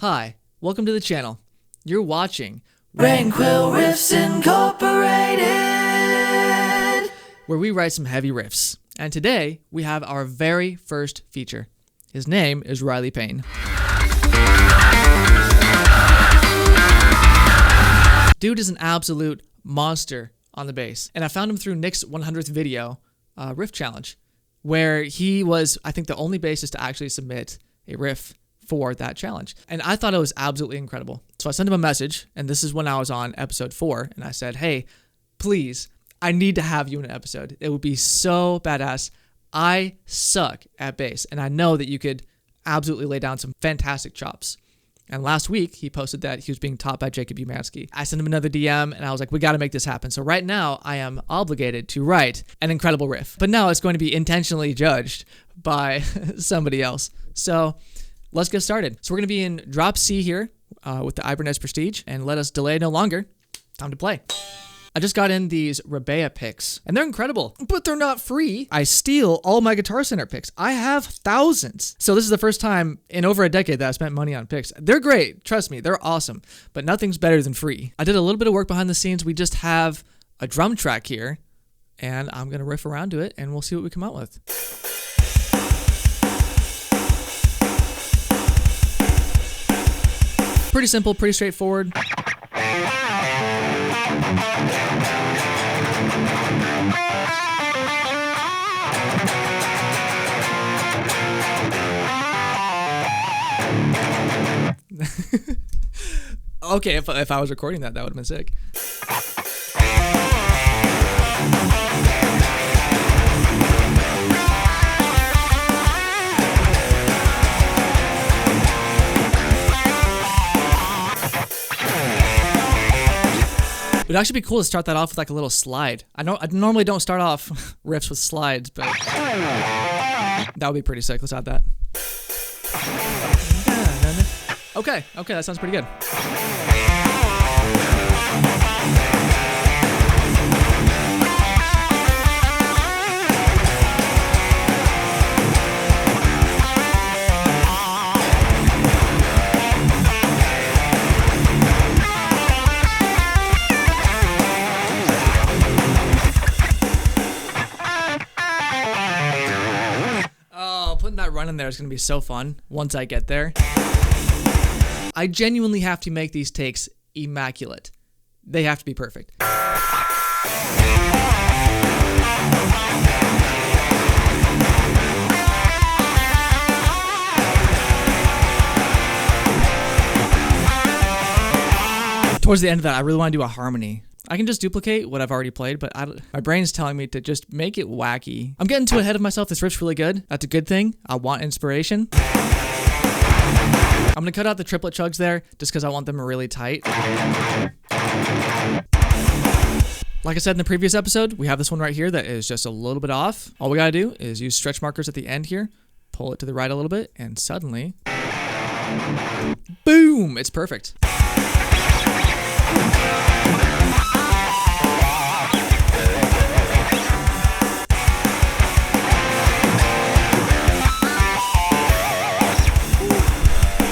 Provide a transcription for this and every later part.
Hi, welcome to the channel. You're watching Rainquill Riffs Incorporated, where we write some heavy riffs. And today, we have our very first feature. His name is Riley Payne. Dude is an absolute monster on the bass. And I found him through Nick's 100th video, riff challenge, where he was, I think, the only bassist to actually submit a riff for that challenge. And I thought it was absolutely incredible. So I sent him a message, and this is when I was on episode 4, and I said, hey, please, I need to have you in an episode. It would be so badass. I suck at bass, and I know that you could absolutely lay down some fantastic chops. And last week, he posted that he was being taught by Jacob Umansky. I sent him another DM, and I was like, we got to make this happen. So right now, I am obligated to write an incredible riff. But now it's going to be intentionally judged by somebody else. So let's get started. So we're going to be in drop C here with the Ibanez Prestige, and let us delay no longer. Time to play. I just got in these Rebea picks, and they're incredible, but they're not free. I steal all my Guitar Center picks. I have thousands. So this is the first time in over a decade that I spent money on picks. They're great. Trust me, they're awesome, but nothing's better than free. I did a little bit of work behind the scenes. We just have a drum track here, and I'm going to riff around to it, and we'll see what we come out with. Pretty simple, pretty straightforward. Okay, if I was recording that would have been sick. It would actually be cool to start that off with like a little slide. I normally don't start off riffs with slides, but that would be pretty sick. Let's add that. Okay, that sounds pretty good. Putting that run in there is going to be so fun once I get there. I genuinely have to make these takes immaculate. They have to be perfect. Towards the end of that, I really want to do a harmony. I can just duplicate what I've already played, but my brain's telling me to just make it wacky. I'm getting too ahead of myself. This riff's really good. That's a good thing. I want inspiration. I'm going to cut out the triplet chugs there just because I want them really tight. Like I said in the previous episode, we have this one right here that is just a little bit off. All we got to do is use stretch markers at the end here, pull it to the right a little bit, and suddenly, boom, it's perfect.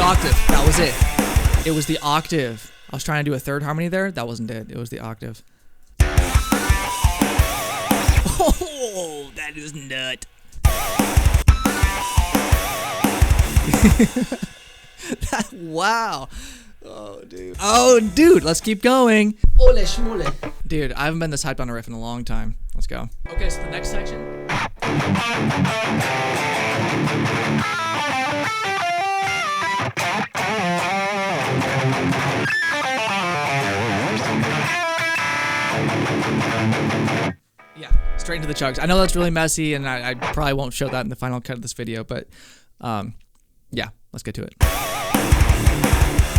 Octave. That was it. It was the octave. I was trying to do a third harmony there. That wasn't it. It was the octave. Oh, that is nut. Wow. Oh, dude. Let's keep going. Ole schmule. Dude, I haven't been this hyped on a riff in a long time. Let's go. Okay, so the next section. Yeah, straight into the chugs. I know that's really messy, and I probably won't show that in the final cut of this video, but yeah, let's get to it.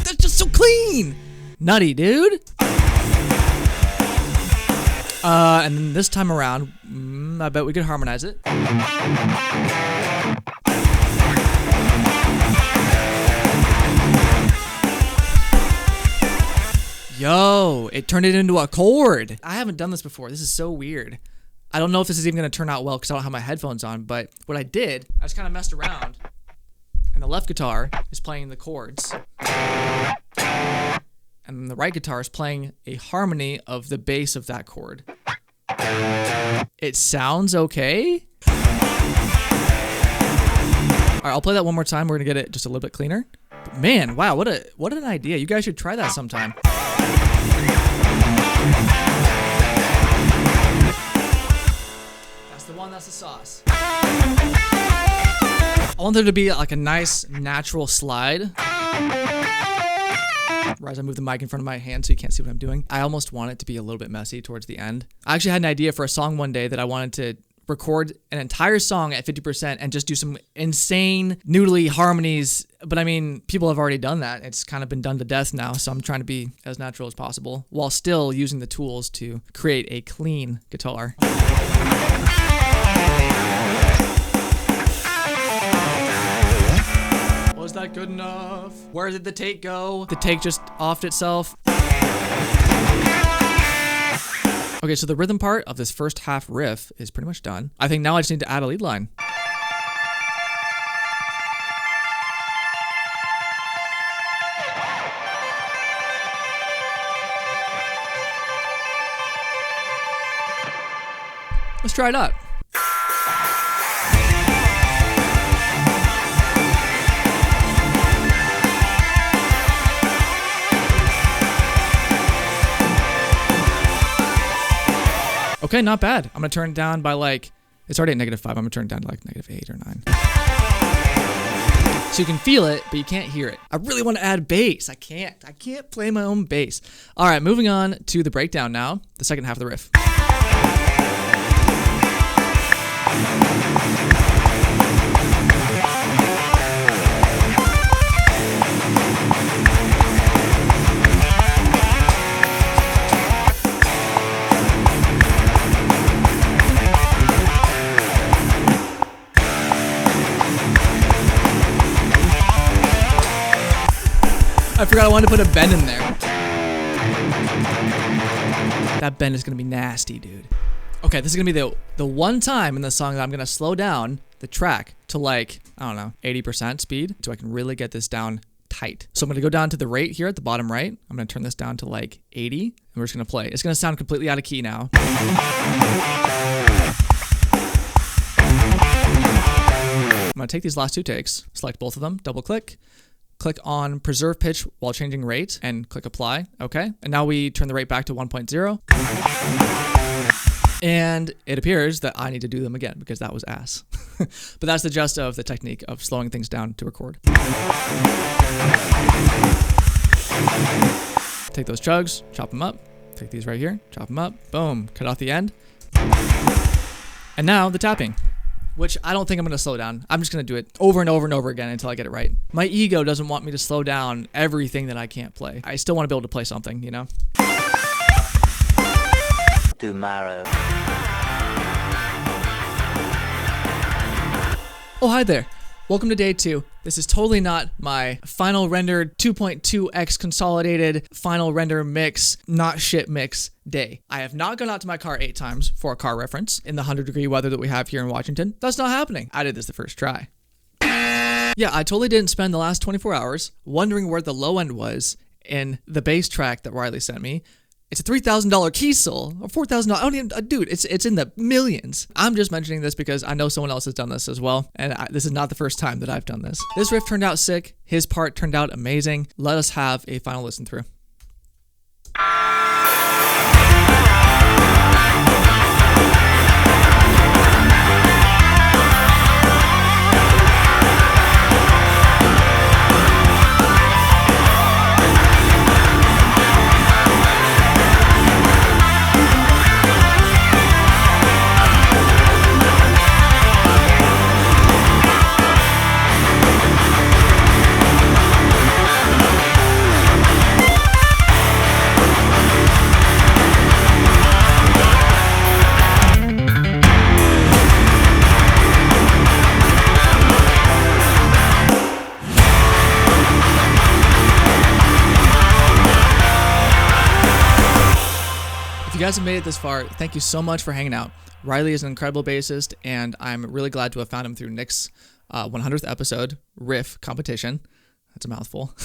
That's just so clean! Nutty, dude! And then this time around, I bet we could harmonize it. Yo, it turned it into a chord. I haven't done this before. This is so weird. I don't know if this is even going to turn out well because I don't have my headphones on, but what I did, I just kind of messed around, and and the left guitar is playing the chords. And the right guitar is playing a harmony of the bass of that chord. It sounds okay. All right, I'll play that one more time. We're gonna get it just a little bit cleaner. But man, wow, what an idea. You guys should try that sometime. That's the one, that's the sauce. I want there to be like a nice natural slide. As I move the mic in front of my hand so you can't see what I'm doing. I almost want it to be a little bit messy towards the end. I actually had an idea for a song one day that I wanted to record an entire song at 50% and just do some insane noodly harmonies. But I mean, people have already done that. It's kind of been done to death now. So I'm trying to be as natural as possible while still using the tools to create a clean guitar. Was that good enough? Where did the take go? The take just offed itself. Okay, so the rhythm part of this first half riff is pretty much done. I think now I just need to add a lead line. Let's try it out. Okay, not bad. I'm gonna turn it down by like, it's already at -5. I'm gonna turn it down to like -8 or 9. So you can feel it, but you can't hear it. I really want to add bass. I can't play my own bass. All right, moving on to the breakdown now, the second half of the riff. I forgot I wanted to put a bend in there. That bend is going to be nasty, dude. Okay, this is going to be the one time in the song that I'm going to slow down the track to like, I don't know, 80% speed so I can really get this down tight. So I'm going to go down to the rate here at the bottom right. I'm going to turn this down to like 80 and we're just going to play. It's going to sound completely out of key now. I'm going to take these last two takes, select both of them, double click on preserve pitch while changing rate, and click apply. Okay. And now we turn the rate back to 1.0. And it appears that I need to do them again because that was ass. But that's the gist of the technique of slowing things down to record. Take those chugs, chop them up. Take these right here, chop them up. Boom. Cut off the end. And now the tapping, which I don't think I'm going to slow down. I'm just going to do it over and over and over again until I get it right. My ego doesn't want me to slow down everything that I can't play. I still want to be able to play something, you know? Tomorrow. Oh, hi there. Welcome to day 2. This is totally not my final render 2.2x consolidated final render mix, not shit mix day. I have not gone out to my car 8 times for a car reference in the 100-degree weather that we have here in Washington. That's not happening. I did this the first try. Yeah, I totally didn't spend the last 24 hours wondering where the low end was in the bass track that Riley sent me. It's a $3,000 Kiesel, or $4,000. I don't even, dude, it's in the millions. I'm just mentioning this because I know someone else has done this as well, and this is not the first time that I've done this. This riff turned out sick. His part turned out amazing. Let us have a final listen through. If you guys have made it this far, thank you so much for hanging out. Riley is an incredible bassist, and I'm really glad to have found him through Nick's 100th episode riff competition. That's a mouthful.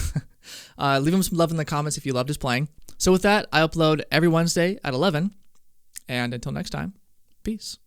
Leave him some love in the comments if you loved his playing. So with that, I upload every Wednesday at 11. And until next time, peace.